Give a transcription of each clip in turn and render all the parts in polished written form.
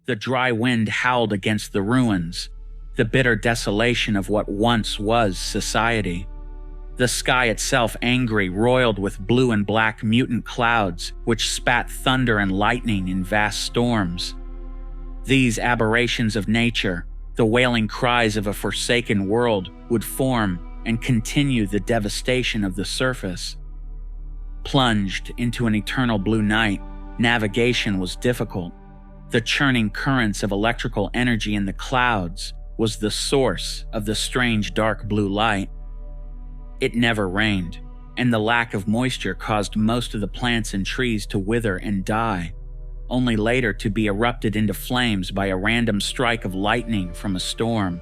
The dry wind howled against the ruins, the bitter desolation of what once was society. The sky itself, angry, roiled with blue and black mutant clouds which spat thunder and lightning in vast storms. These aberrations of nature, the wailing cries of a forsaken world, would form and continue the devastation of the surface. Plunged into an eternal blue night, navigation was difficult. The churning currents of electrical energy in the clouds was the source of the strange dark blue light. It never rained, and the lack of moisture caused most of the plants and trees to wither and die, only later to be erupted into flames by a random strike of lightning from a storm.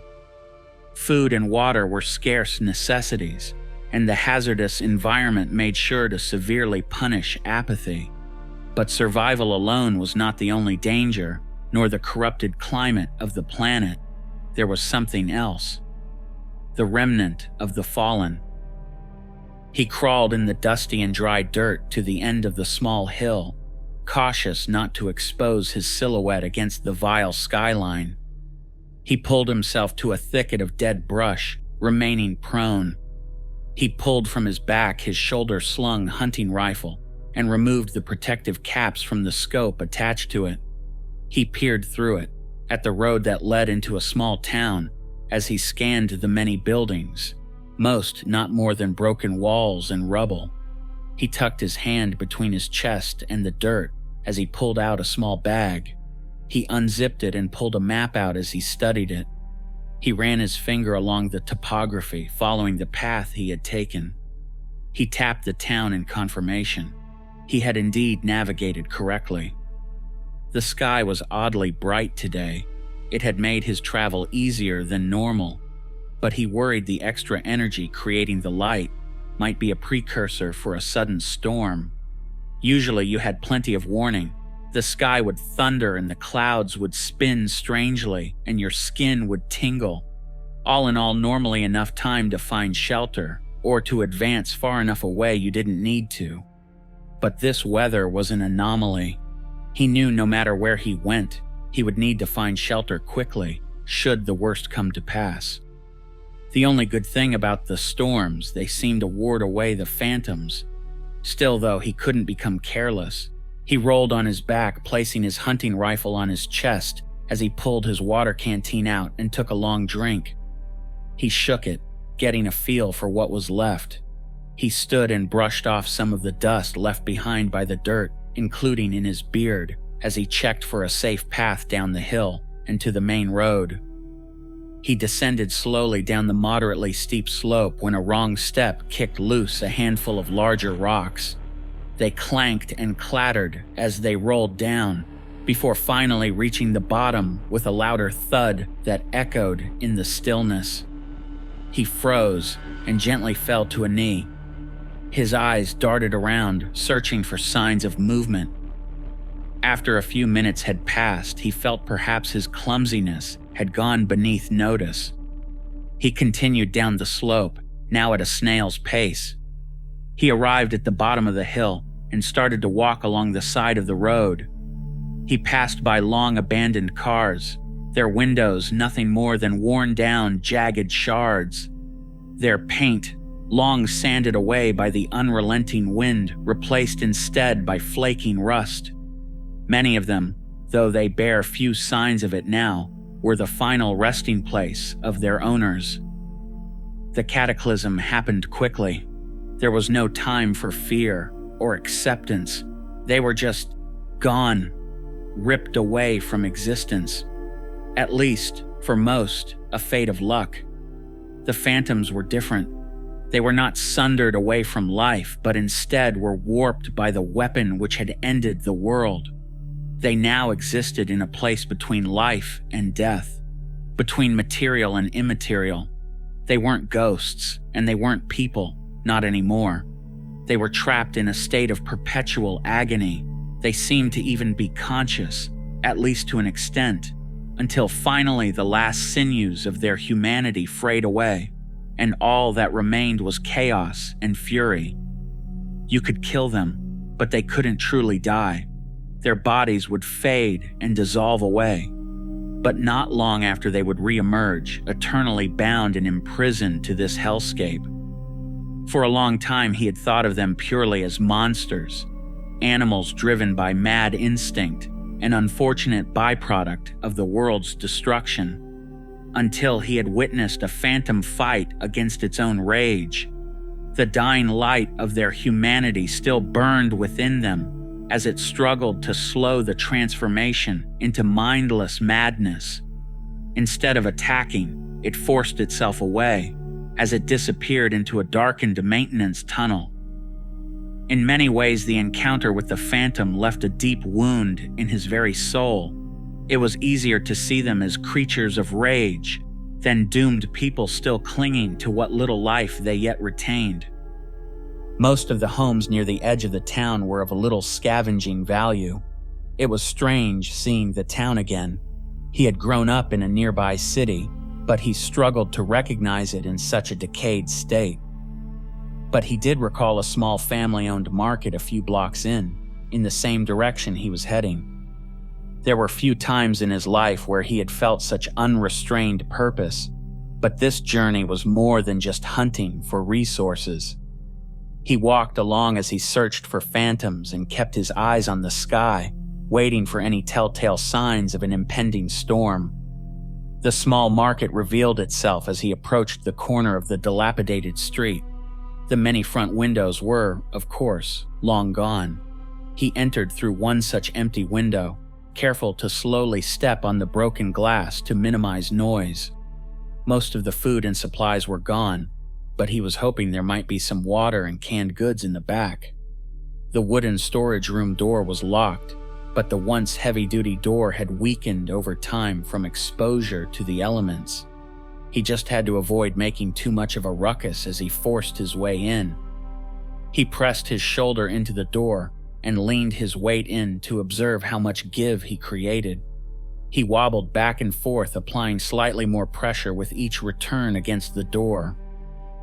Food and water were scarce necessities, and the hazardous environment made sure to severely punish apathy. But survival alone was not the only danger, nor the corrupted climate of the planet. There was something else. The remnant of the fallen. He crawled in the dusty and dry dirt to the end of the small hill, cautious not to expose his silhouette against the vile skyline. He pulled himself to a thicket of dead brush, remaining prone. He pulled from his back his shoulder-slung hunting rifle and removed the protective caps from the scope attached to it. He peered through it, at the road that led into a small town, as he scanned the many buildings, most not more than broken walls and rubble. He tucked his hand between his chest and the dirt as he pulled out a small bag. He unzipped it and pulled a map out as he studied it. He ran his finger along the topography, following the path he had taken. He tapped the town in confirmation. He had indeed navigated correctly. The sky was oddly bright today. It had made his travel easier than normal, but he worried the extra energy creating the light might be a precursor for a sudden storm. Usually you had plenty of warning. The sky would thunder and the clouds would spin strangely and your skin would tingle. All in all, normally enough time to find shelter or to advance far enough away you didn't need to. But this weather was an anomaly. He knew no matter where he went, he would need to find shelter quickly, should the worst come to pass. The only good thing about the storms, they seemed to ward away the phantoms. Still, though, he couldn't become careless. He rolled on his back, placing his hunting rifle on his chest as he pulled his water canteen out and took a long drink. He shook it, getting a feel for what was left. He stood and brushed off some of the dust left behind by the dirt, including in his beard, as he checked for a safe path down the hill and to the main road. He descended slowly down the moderately steep slope when a wrong step kicked loose a handful of larger rocks. They clanked and clattered as they rolled down, before finally reaching the bottom with a louder thud that echoed in the stillness. He froze and gently fell to a knee. His eyes darted around, searching for signs of movement. After a few minutes had passed, he felt perhaps his clumsiness had gone beneath notice. He continued down the slope, now at a snail's pace. He arrived at the bottom of the hill and started to walk along the side of the road. He passed by long abandoned cars, their windows nothing more than worn-down, jagged shards. Their paint, long sanded away by the unrelenting wind, replaced instead by flaking rust. Many of them, though they bear few signs of it now, were the final resting place of their owners. The cataclysm happened quickly. There was no time for fear or acceptance. They were just gone, ripped away from existence. At least, for most, a fate of luck. The phantoms were different. They were not sundered away from life, but instead were warped by the weapon which had ended the world. They now existed in a place between life and death, between material and immaterial. They weren't ghosts, and they weren't people, not anymore. They were trapped in a state of perpetual agony. They seemed to even be conscious, at least to an extent, until finally the last sinews of their humanity frayed away, and all that remained was chaos and fury. You could kill them, but they couldn't truly die. Their bodies would fade and dissolve away, But not long after they would re-emerge, eternally bound and imprisoned to this hellscape. For a long time he had thought of them purely as monsters, animals driven by mad instinct, an unfortunate byproduct of the world's destruction, until he had witnessed a phantom fight against its own rage. The dying light of their humanity still burned within them as it struggled to slow the transformation into mindless madness. Instead of attacking, it forced itself away as it disappeared into a darkened maintenance tunnel. In many ways, the encounter with the phantom left a deep wound in his very soul. It was easier to see them as creatures of rage than doomed people still clinging to what little life they yet retained. Most of the homes near the edge of the town were of a little scavenging value. It was strange seeing the town again. He had grown up in a nearby city, but he struggled to recognize it in such a decayed state. But he did recall a small family-owned market a few blocks in the same direction he was heading. There were few times in his life where he had felt such unrestrained purpose, but this journey was more than just hunting for resources. He walked along as he searched for phantoms and kept his eyes on the sky, waiting for any telltale signs of an impending storm. The small market revealed itself as he approached the corner of the dilapidated street. The many front windows were, of course, long gone. He entered through one such empty window, careful to slowly step on the broken glass to minimize noise. Most of the food and supplies were gone, but he was hoping there might be some water and canned goods in the back. The wooden storage room door was locked, but the once heavy-duty door had weakened over time from exposure to the elements. He just had to avoid making too much of a ruckus as he forced his way in. He pressed his shoulder into the door and leaned his weight in to observe how much give he created. He wobbled back and forth, applying slightly more pressure with each return against the door.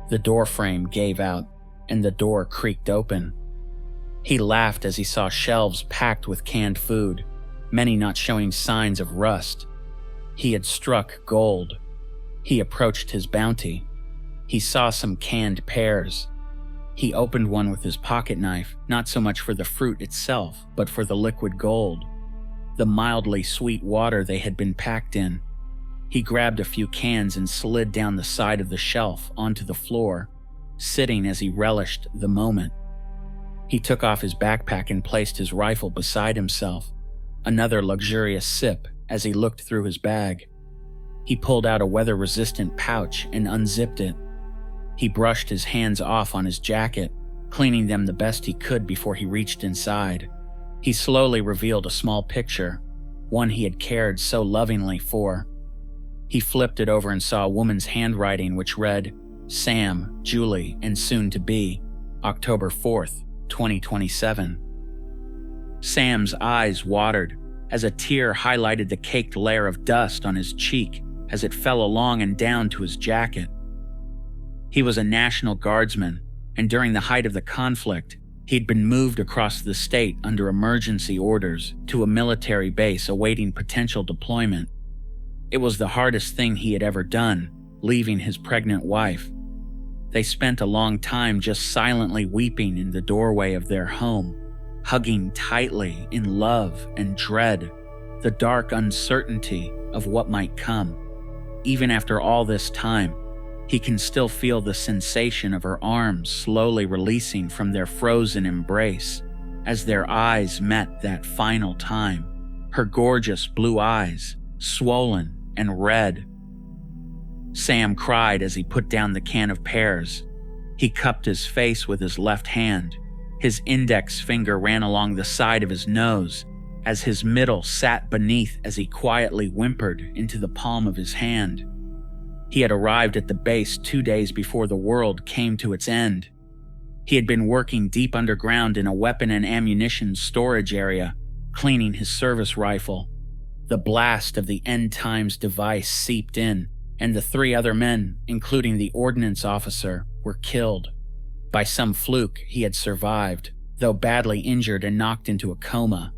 The door frame gave out, and the door creaked open. He laughed as he saw shelves packed with canned food, many not showing signs of rust. He had struck gold. He approached his bounty. He saw some canned pears. He opened one with his pocket knife, not so much for the fruit itself, but for the liquid gold, the mildly sweet water they had been packed in. He grabbed a few cans and slid down the side of the shelf onto the floor, sitting as he relished the moment. He took off his backpack and placed his rifle beside himself, another luxurious sip as he looked through his bag. He pulled out a weather-resistant pouch and unzipped it. He brushed his hands off on his jacket, cleaning them the best he could before he reached inside. He slowly revealed a small picture, one he had cared so lovingly for. He flipped it over and saw a woman's handwriting which read, "Sam, Julie, and soon-to-be, October 4th, 2027. Sam's eyes watered as a tear highlighted the caked layer of dust on his cheek as it fell along and down to his jacket. He was a National Guardsman, and during the height of the conflict, he'd been moved across the state under emergency orders to a military base awaiting potential deployment. It was the hardest thing he had ever done, leaving his pregnant wife. They spent a long time just silently weeping in the doorway of their home, hugging tightly in love and dread, the dark uncertainty of what might come. Even after all this time, he can still feel the sensation of her arms slowly releasing from their frozen embrace as their eyes met that final time, her gorgeous blue eyes, swollen and red. Sam cried as he put down the can of pears. He cupped his face with his left hand. His index finger ran along the side of his nose as his middle sat beneath as he quietly whimpered into the palm of his hand. He had arrived at the base 2 days before the world came to its end. He had been working deep underground in a weapon and ammunition storage area, cleaning his service rifle. The blast of the end times device seeped in, and the 3 other men, including the ordnance officer, were killed. By some fluke, he had survived, though badly injured and knocked into a coma.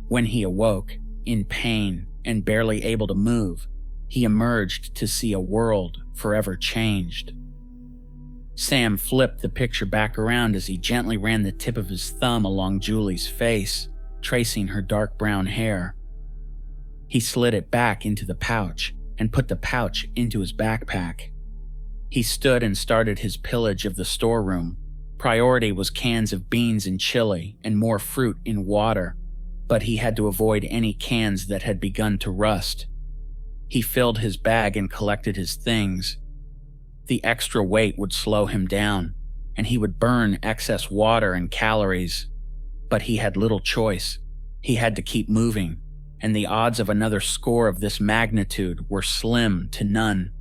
When he awoke, in pain, and barely able to move, he emerged to see a world forever changed. Sam flipped the picture back around as he gently ran the tip of his thumb along Julie's face, tracing her dark brown hair. He slid it back into the pouch and put the pouch into his backpack. He stood and started his pillage of the storeroom. Priority was cans of beans and chili and more fruit in water, but he had to avoid any cans that had begun to rust. He filled his bag and collected his things. The extra weight would slow him down, and he would burn excess water and calories. But he had little choice. He had to keep moving, and the odds of another score of this magnitude were slim to none.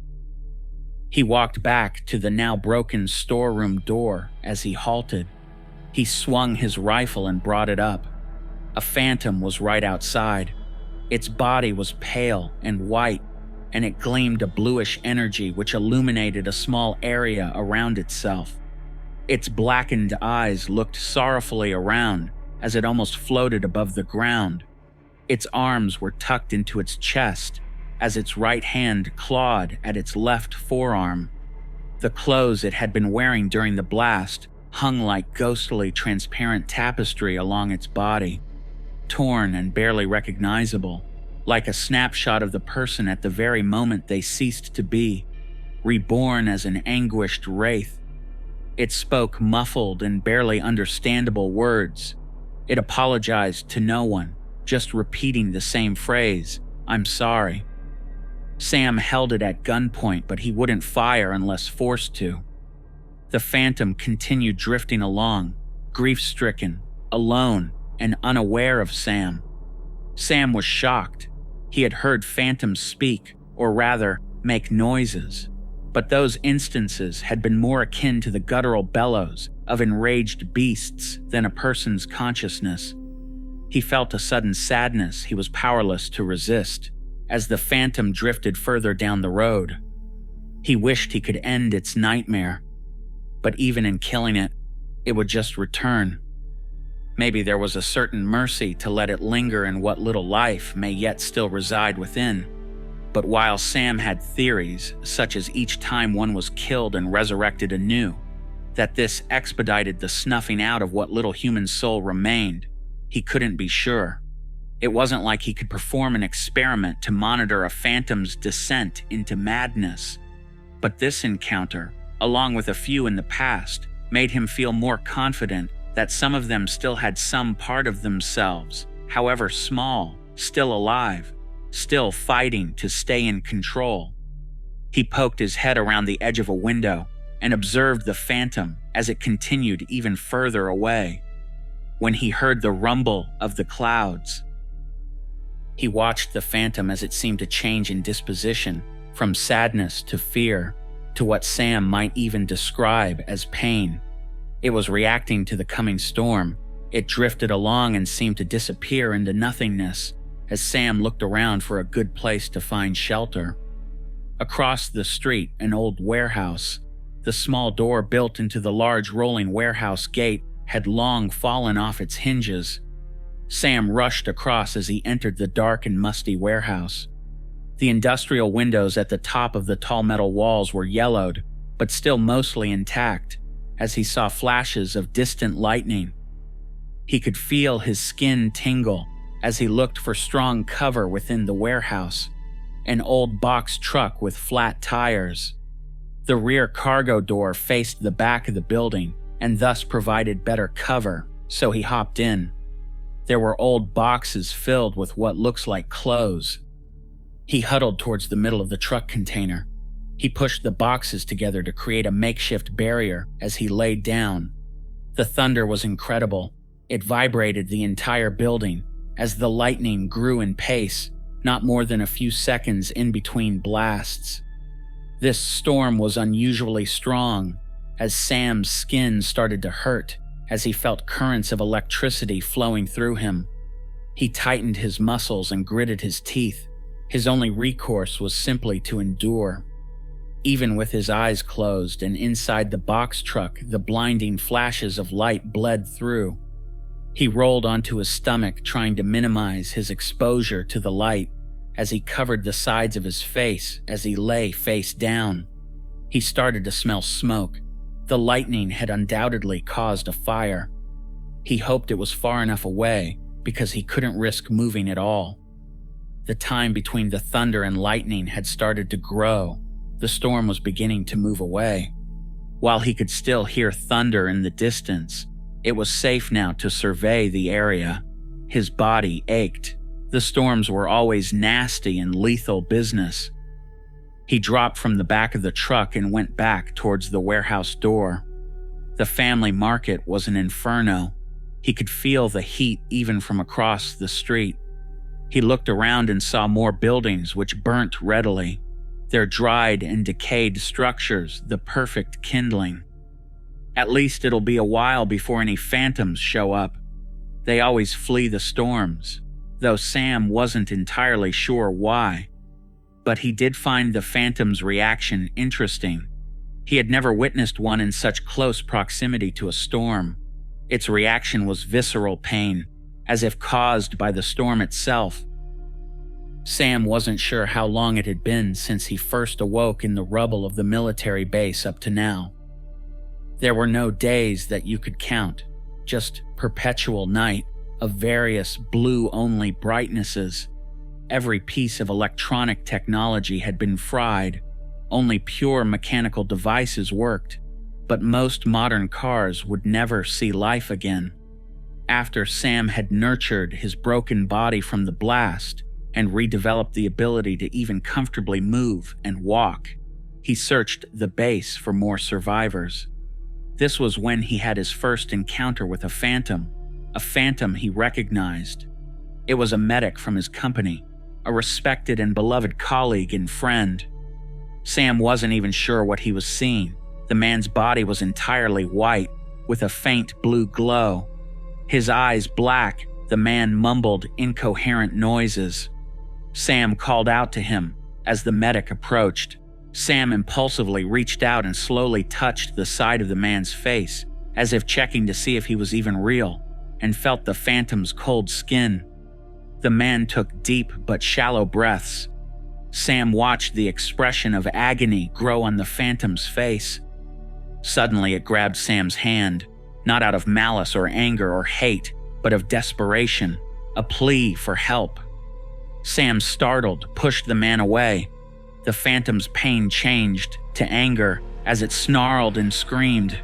He walked back to the now broken storeroom door as he halted. He swung his rifle and brought it up. A phantom was right outside. Its body was pale and white, and it gleamed a bluish energy which illuminated a small area around itself. Its blackened eyes looked sorrowfully around as it almost floated above the ground. Its arms were tucked into its chest as its right hand clawed at its left forearm. The clothes it had been wearing during the blast hung like ghostly transparent tapestry along its body, torn and barely recognizable, like a snapshot of the person at the very moment they ceased to be, reborn as an anguished wraith. It spoke muffled and barely understandable words. It apologized to no one, just repeating the same phrase, "I'm sorry." Sam held it at gunpoint, but he wouldn't fire unless forced to. The phantom continued drifting along, grief-stricken, alone, and unaware of Sam. Sam was shocked. He had heard phantoms speak, or rather, make noises, but those instances had been more akin to the guttural bellows of enraged beasts than a person's consciousness. He felt a sudden sadness he was powerless to resist as the phantom drifted further down the road. He wished he could end its nightmare, but even in killing it, it would just return. Maybe there was a certain mercy to let it linger in what little life may yet still reside within. But while Sam had theories, such as each time one was killed and resurrected anew, that this expedited the snuffing out of what little human soul remained, he couldn't be sure. It wasn't like he could perform an experiment to monitor a phantom's descent into madness. But this encounter, along with a few in the past, made him feel more confident that some of them still had some part of themselves, however small, still alive, still fighting to stay in control. He poked his head around the edge of a window and observed the phantom as it continued even further away. When he heard the rumble of the clouds, he watched the phantom as it seemed to change in disposition, from sadness to fear, to what Sam might even describe as pain. It was reacting to the coming storm. It drifted along and seemed to disappear into nothingness as Sam looked around for a good place to find shelter. Across the street, an old warehouse. The small door built into the large rolling warehouse gate had long fallen off its hinges. Sam rushed across as he entered the dark and musty warehouse. The industrial windows at the top of the tall metal walls were yellowed, but still mostly intact, as he saw flashes of distant lightning. He could feel his skin tingle as he looked for strong cover within the warehouse. An old box truck with flat tires. The rear cargo door faced the back of the building and thus provided better cover, so he hopped in. There were old boxes filled with what looks like clothes. He huddled towards the middle of the truck container. He pushed the boxes together to create a makeshift barrier as he laid down. The thunder was incredible. It vibrated the entire building as the lightning grew in pace, not more than a few seconds in between blasts. This storm was unusually strong, as Sam's skin started to hurt as he felt currents of electricity flowing through him. He tightened his muscles and gritted his teeth. His only recourse was simply to endure. Even with his eyes closed and inside the box truck, the blinding flashes of light bled through. He rolled onto his stomach, trying to minimize his exposure to the light. as he covered the sides of his face as he lay face down. He started to smell smoke. The lightning had undoubtedly caused a fire. He hoped it was far enough away because he couldn't risk moving at all. The time between the thunder and lightning had started to grow. The storm was beginning to move away. While he could still hear thunder in the distance, it was safe now to survey the area. His body ached. The storms were always nasty and lethal business. He dropped from the back of the truck and went back towards the warehouse door. The family market was an inferno. He could feel the heat even from across the street. He looked around and saw more buildings which burnt readily, their dried and decayed structures the perfect kindling. At least it'll be a while before any phantoms show up. They always flee the storms, though Sam wasn't entirely sure why. But he did find the phantom's reaction interesting. He had never witnessed one in such close proximity to a storm. Its reaction was visceral pain, as if caused by the storm itself. Sam wasn't sure how long it had been since he first awoke in the rubble of the military base up to now. There were no days that you could count, just perpetual night of various blue-only brightnesses. Every piece of electronic technology had been fried. Only pure mechanical devices worked, but most modern cars would never see life again. After Sam had nurtured his broken body from the blast and redeveloped the ability to even comfortably move and walk, he searched the base for more survivors. This was when he had his first encounter with a phantom he recognized. It was a medic from his company, a respected and beloved colleague and friend. Sam wasn't even sure what he was seeing. The man's body was entirely white, with a faint blue glow. His eyes black, the man mumbled incoherent noises. Sam called out to him as the medic approached. Sam impulsively reached out and slowly touched the side of the man's face, as if checking to see if he was even real, and felt the phantom's cold skin. The man took deep but shallow breaths. Sam watched the expression of agony grow on the phantom's face. Suddenly it grabbed Sam's hand, not out of malice or anger or hate, but of desperation, a plea for help. Sam, startled, pushed the man away. The phantom's pain changed to anger as it snarled and screamed.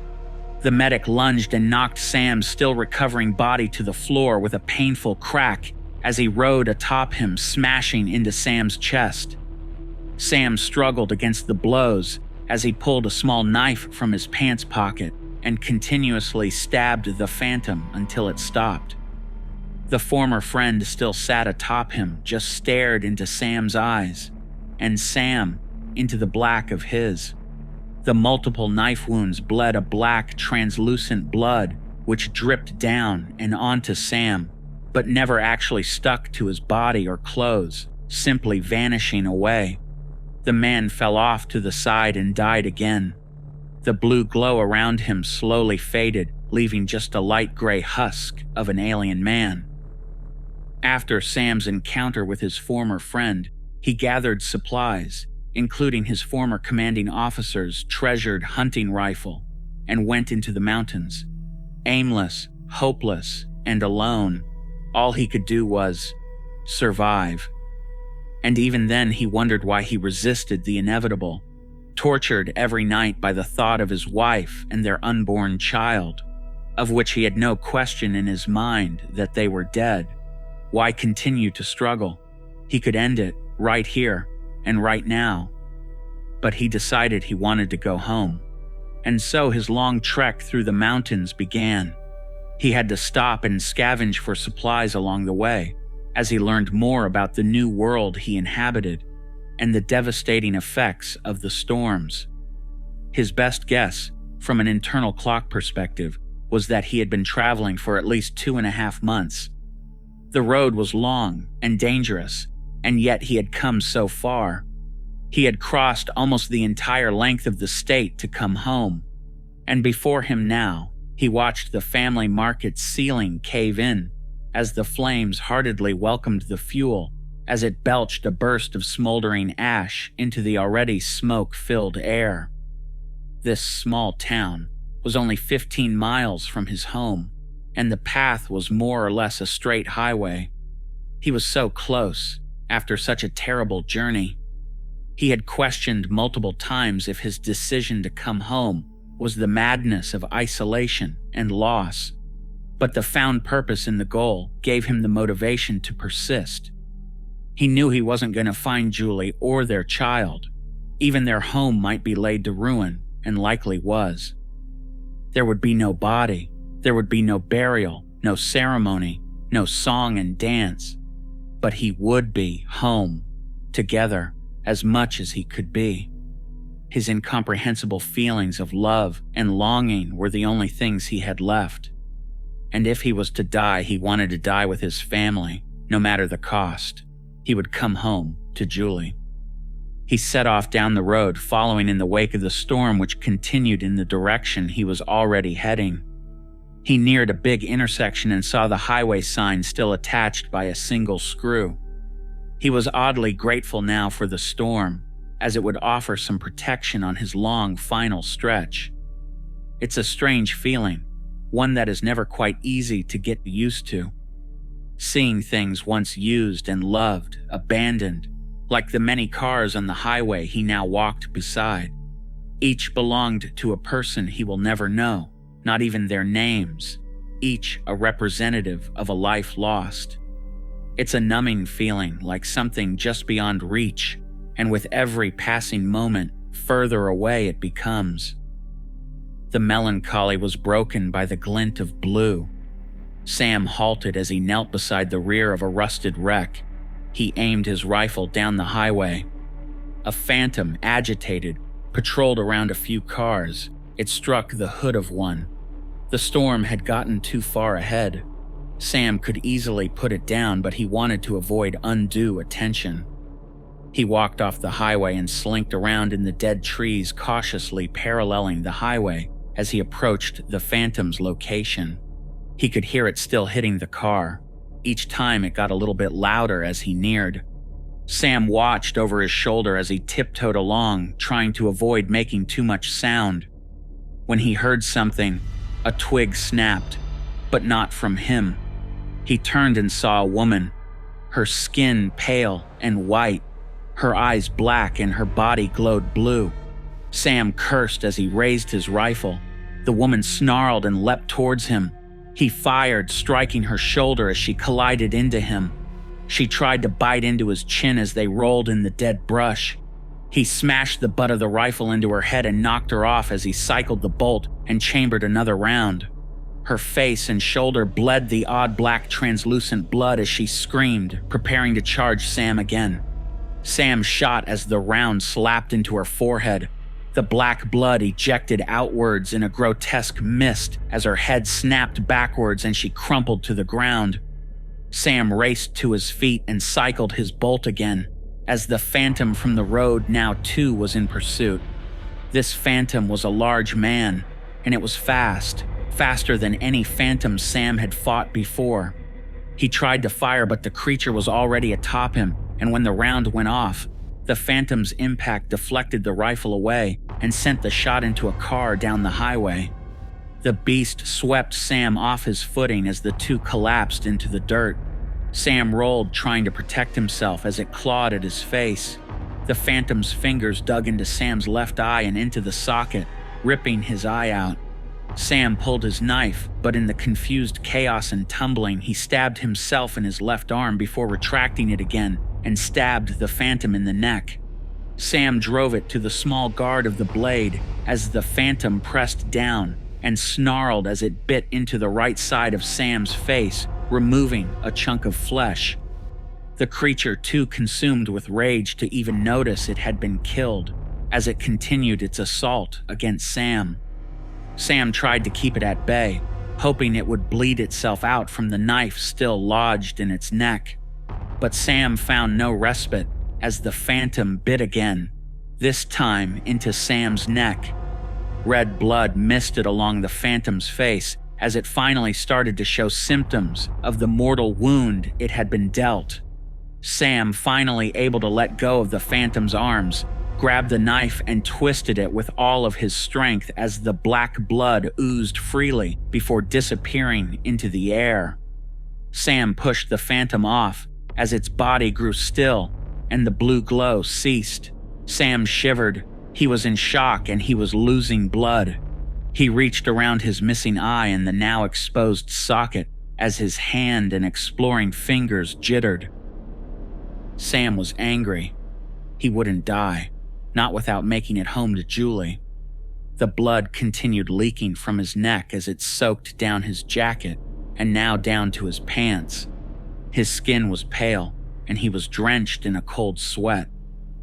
The medic lunged and knocked Sam's still recovering body to the floor with a painful crack as he rode atop him, smashing into Sam's chest. Sam struggled against the blows as he pulled a small knife from his pants pocket and continuously stabbed the phantom until it stopped. The former friend still sat atop him, just stared into Sam's eyes, and Sam into the black of his. The multiple knife wounds bled a black, translucent blood which dripped down and onto Sam, but never actually stuck to his body or clothes, simply vanishing away. The man fell off to the side and died again. The blue glow around him slowly faded, leaving just a light gray husk of an alien man. After Sam's encounter with his former friend, he gathered supplies, including his former commanding officer's treasured hunting rifle, and went into the mountains. Aimless, hopeless, and alone, all he could do was survive. And even then he wondered why he resisted the inevitable, tortured every night by the thought of his wife and their unborn child, of which he had no question in his mind that they were dead. Why continue to struggle? He could end it right here and right now. But he decided he wanted to go home. And so his long trek through the mountains began. He had to stop and scavenge for supplies along the way, as he learned more about the new world he inhabited and the devastating effects of the storms. His best guess, from an internal clock perspective, was that he had been traveling for at least 2.5 months. The road was long and dangerous, and yet he had come so far. He had crossed almost the entire length of the state to come home, and before him now, he watched the family market's ceiling cave in as the flames heartedly welcomed the fuel as it belched a burst of smoldering ash into the already smoke-filled air. This small town was only 15 miles from his home, and the path was more or less a straight highway. He was so close after such a terrible journey. He had questioned multiple times if his decision to come home was the madness of isolation and loss, but the found purpose in the goal gave him the motivation to persist. He knew he wasn't going to find Julie or their child. Even their home might be laid to ruin, and likely was. There would be no body. There would be no burial, no ceremony, no song and dance. But he would be home, together, as much as he could be. His incomprehensible feelings of love and longing were the only things he had left. And if he was to die, he wanted to die with his family, no matter the cost. He would come home to Julie. He set off down the road, following in the wake of the storm, which continued in the direction he was already heading. He neared a big intersection and saw the highway sign still attached by a single screw. He was oddly grateful now for the storm, as it would offer some protection on his long final stretch. It's a strange feeling, one that is never quite easy to get used to. Seeing things once used and loved, abandoned, like the many cars on the highway he now walked beside. Each belonged to a person he will never know, not even their names, each a representative of a life lost. It's a numbing feeling, like something just beyond reach, and with every passing moment, further away it becomes. The melancholy was broken by the glint of blue. Sam halted as he knelt beside the rear of a rusted wreck. He aimed his rifle down the highway. A phantom, agitated, patrolled around a few cars. It struck the hood of one. The storm had gotten too far ahead. Sam could easily put it down, but he wanted to avoid undue attention. He walked off the highway and slinked around in the dead trees, cautiously paralleling the highway as he approached the phantom's location. He could hear it still hitting the car. Each time it got a little bit louder as he neared. Sam watched over his shoulder as he tiptoed along, trying to avoid making too much sound. When he heard something, a twig snapped, but not from him. He turned and saw a woman, her skin pale and white, her eyes black and her body glowed blue. Sam cursed as he raised his rifle. The woman snarled and leapt towards him. He fired, striking her shoulder as she collided into him. She tried to bite into his chin as they rolled in the dead brush. He smashed the butt of the rifle into her head and knocked her off as he cycled the bolt and chambered another round. Her face and shoulder bled the odd black translucent blood as she screamed, preparing to charge Sam again. Sam shot as the round slapped into her forehead. The black blood ejected outwards in a grotesque mist as her head snapped backwards and she crumpled to the ground. Sam raced to his feet and cycled his bolt again, as the phantom from the road now too was in pursuit. This phantom was a large man, and it was fast, faster than any phantom Sam had fought before. He tried to fire, but the creature was already atop him, and when the round went off, the phantom's impact deflected the rifle away and sent the shot into a car down the highway. The beast swept Sam off his footing as the two collapsed into the dirt. Sam rolled, trying to protect himself as it clawed at his face. The phantom's fingers dug into Sam's left eye and into the socket, ripping his eye out. Sam pulled his knife, but in the confused chaos and tumbling, he stabbed himself in his left arm before retracting it again and stabbed the phantom in the neck. Sam drove it to the small guard of the blade as the phantom pressed down and snarled as it bit into the right side of Sam's face, removing a chunk of flesh. The creature, too consumed with rage to even notice it had been killed, as it continued its assault against Sam. Sam tried to keep it at bay, hoping it would bleed itself out from the knife still lodged in its neck. But Sam found no respite as the phantom bit again, this time into Sam's neck. Red blood misted along the phantom's face as it finally started to show symptoms of the mortal wound it had been dealt. Sam, finally able to let go of the phantom's arms, grabbed the knife and twisted it with all of his strength as the black blood oozed freely before disappearing into the air. Sam pushed the phantom off as its body grew still and the blue glow ceased. Sam shivered. He was in shock and he was losing blood. He reached around his missing eye in the now exposed socket as his hand and exploring fingers jittered. Sam was angry. He wouldn't die, not without making it home to Julie. The blood continued leaking from his neck as it soaked down his jacket and now down to his pants. His skin was pale and he was drenched in a cold sweat.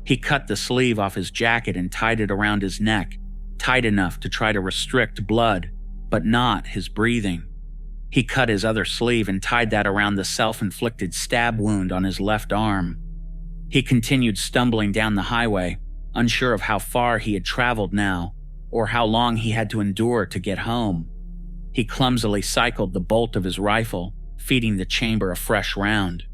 He cut the sleeve off his jacket and tied it around his neck, tight enough to try to restrict blood, but not his breathing. He cut his other sleeve and tied that around the self-inflicted stab wound on his left arm. He continued stumbling down the highway, unsure of how far he had traveled now, or how long he had to endure to get home. He clumsily cycled the bolt of his rifle, feeding the chamber a fresh round.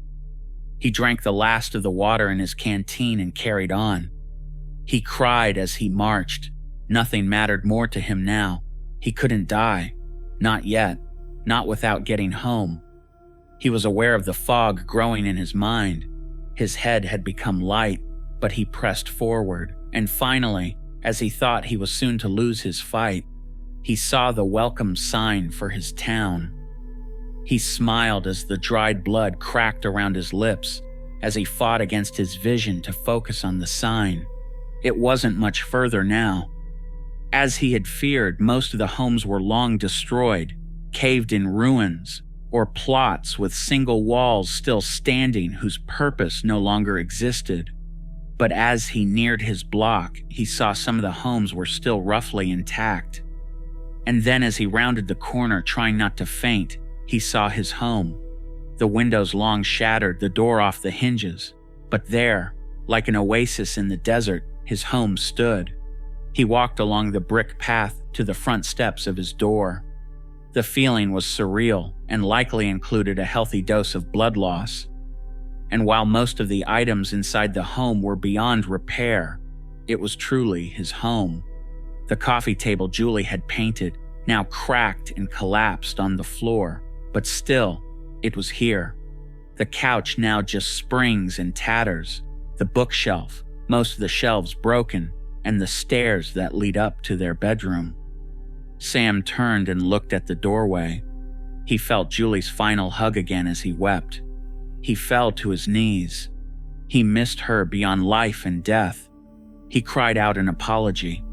He drank the last of the water in his canteen and carried on. He cried as he marched. Nothing mattered more to him now. He couldn't die. Not yet. Not without getting home. He was aware of the fog growing in his mind. His head had become light, but he pressed forward, and finally, as he thought he was soon to lose his fight, he saw the welcome sign for his town. He smiled as the dried blood cracked around his lips as he fought against his vision to focus on the sign. It wasn't much further now. As he had feared, most of the homes were long destroyed, caved in ruins, or plots with single walls still standing whose purpose no longer existed. But as he neared his block, he saw some of the homes were still roughly intact. And then as he rounded the corner trying not to faint, he saw his home. The windows long shattered, the door off the hinges. But there, like an oasis in the desert, his home stood. He walked along the brick path to the front steps of his door. The feeling was surreal and likely included a healthy dose of blood loss. And while most of the items inside the home were beyond repair, it was truly his home. The coffee table Julie had painted, now cracked and collapsed on the floor, but still, it was here. The couch now just springs and tatters, the bookshelf, most of the shelves broken, and the stairs that lead up to their bedroom. Sam turned and looked at the doorway. He felt Julie's final hug again as he wept. He fell to his knees. He missed her beyond life and death. He cried out an apology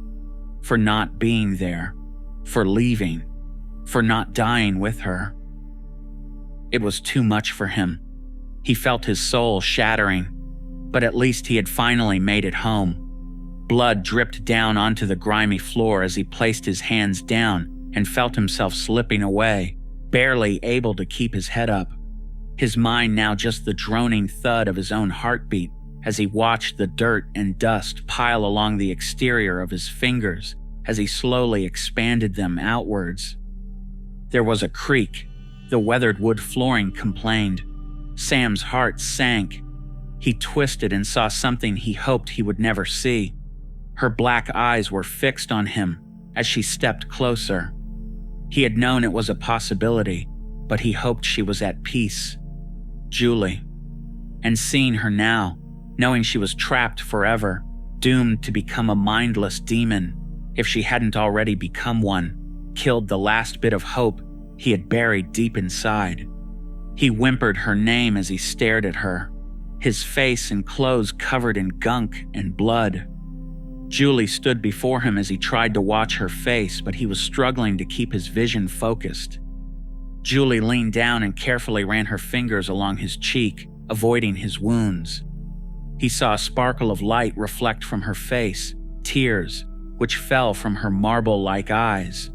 for not being there, for leaving, for not dying with her. It was too much for him. He felt his soul shattering, but at least he had finally made it home. Blood dripped down onto the grimy floor as he placed his hands down and felt himself slipping away, barely able to keep his head up. His mind now just the droning thud of his own heartbeat as he watched the dirt and dust pile along the exterior of his fingers as he slowly expanded them outwards. There was a creak. The weathered wood flooring complained. Sam's heart sank. He twisted and saw something he hoped he would never see. Her black eyes were fixed on him as she stepped closer. He had known it was a possibility, but he hoped she was at peace. Julie. And seeing her now, knowing she was trapped forever, doomed to become a mindless demon, if she hadn't already become one, killed the last bit of hope he had buried deep inside. He whimpered her name as he stared at her, his face and clothes covered in gunk and blood. Julie stood before him as he tried to watch her face, but he was struggling to keep his vision focused. Julie leaned down and carefully ran her fingers along his cheek, avoiding his wounds. He saw a sparkle of light reflect from her face, tears, which fell from her marble-like eyes.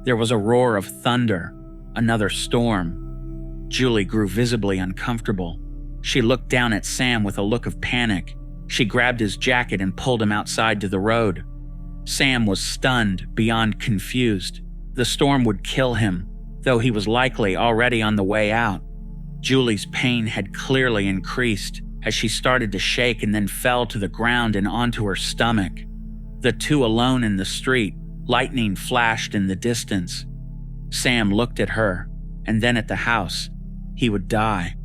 There was a roar of thunder, another storm. Julie grew visibly uncomfortable. She looked down at Sam with a look of panic. She grabbed his jacket and pulled him outside to the road. Sam was stunned, beyond confused. The storm would kill him, though he was likely already on the way out. Julie's pain had clearly increased, as she started to shake and then fell to the ground and onto her stomach. The two alone in the street, lightning flashed in the distance. Sam looked at her, and then at the house. He would die.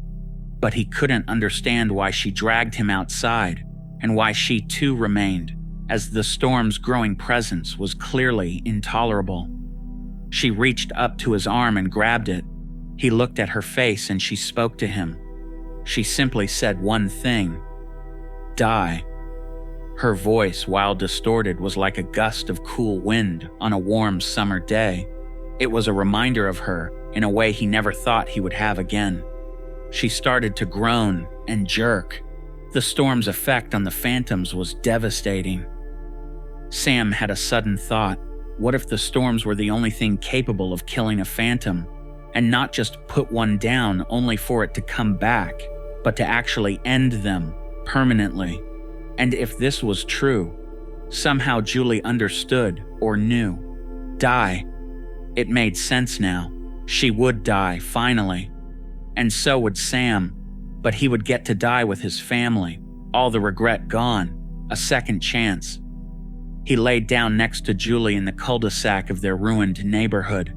But he couldn't understand why she dragged him outside, and why she too remained, as the storm's growing presence was clearly intolerable. She reached up to his arm and grabbed it. He looked at her face and she spoke to him. She simply said one thing: "Die." Her voice, while distorted, was like a gust of cool wind on a warm summer day. It was a reminder of her in a way he never thought he would have again. She started to groan and jerk. The storm's effect on the phantoms was devastating. Sam had a sudden thought. What if the storms were the only thing capable of killing a phantom, and not just put one down only for it to come back, but to actually end them permanently? And if this was true, somehow Julie understood or knew. Die. It made sense now. She would die, finally. And so would Sam, but he would get to die with his family, all the regret gone, a second chance. He laid down next to Julie in the cul-de-sac of their ruined neighborhood.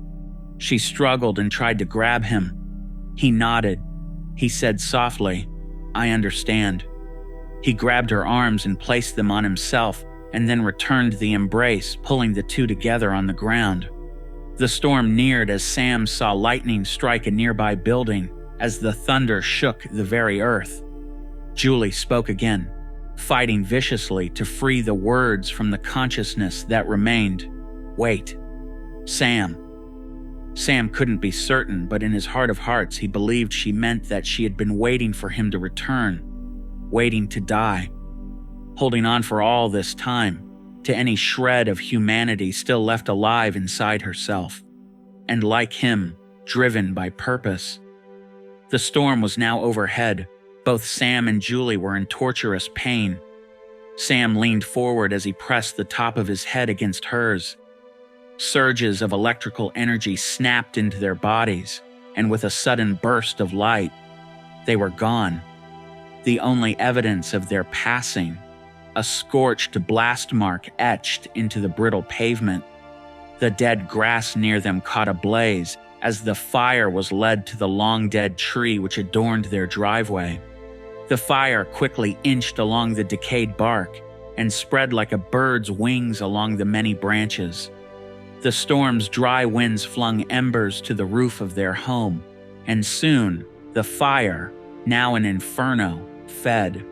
She struggled and tried to grab him. He nodded. He said softly, "I understand." He grabbed her arms and placed them on himself, and then returned the embrace, pulling the two together on the ground. The storm neared as Sam saw lightning strike a nearby building, as the thunder shook the very earth. Julie spoke again, fighting viciously to free the words from the consciousness that remained. "Wait. Sam." Sam couldn't be certain, but in his heart of hearts he believed she meant that she had been waiting for him to return, waiting to die, holding on for all this time, to any shred of humanity still left alive inside herself, and like him, driven by purpose. The storm was now overhead. Both Sam and Julie were in torturous pain. Sam leaned forward as he pressed the top of his head against hers. Surges of electrical energy snapped into their bodies, and with a sudden burst of light, they were gone. The only evidence of their passing, a scorched blast mark etched into the brittle pavement. The dead grass near them caught ablaze as the fire was led to the long-dead tree which adorned their driveway. The fire quickly inched along the decayed bark and spread like a bird's wings along the many branches. The storm's dry winds flung embers to the roof of their home, and soon the fire, now an inferno, fed.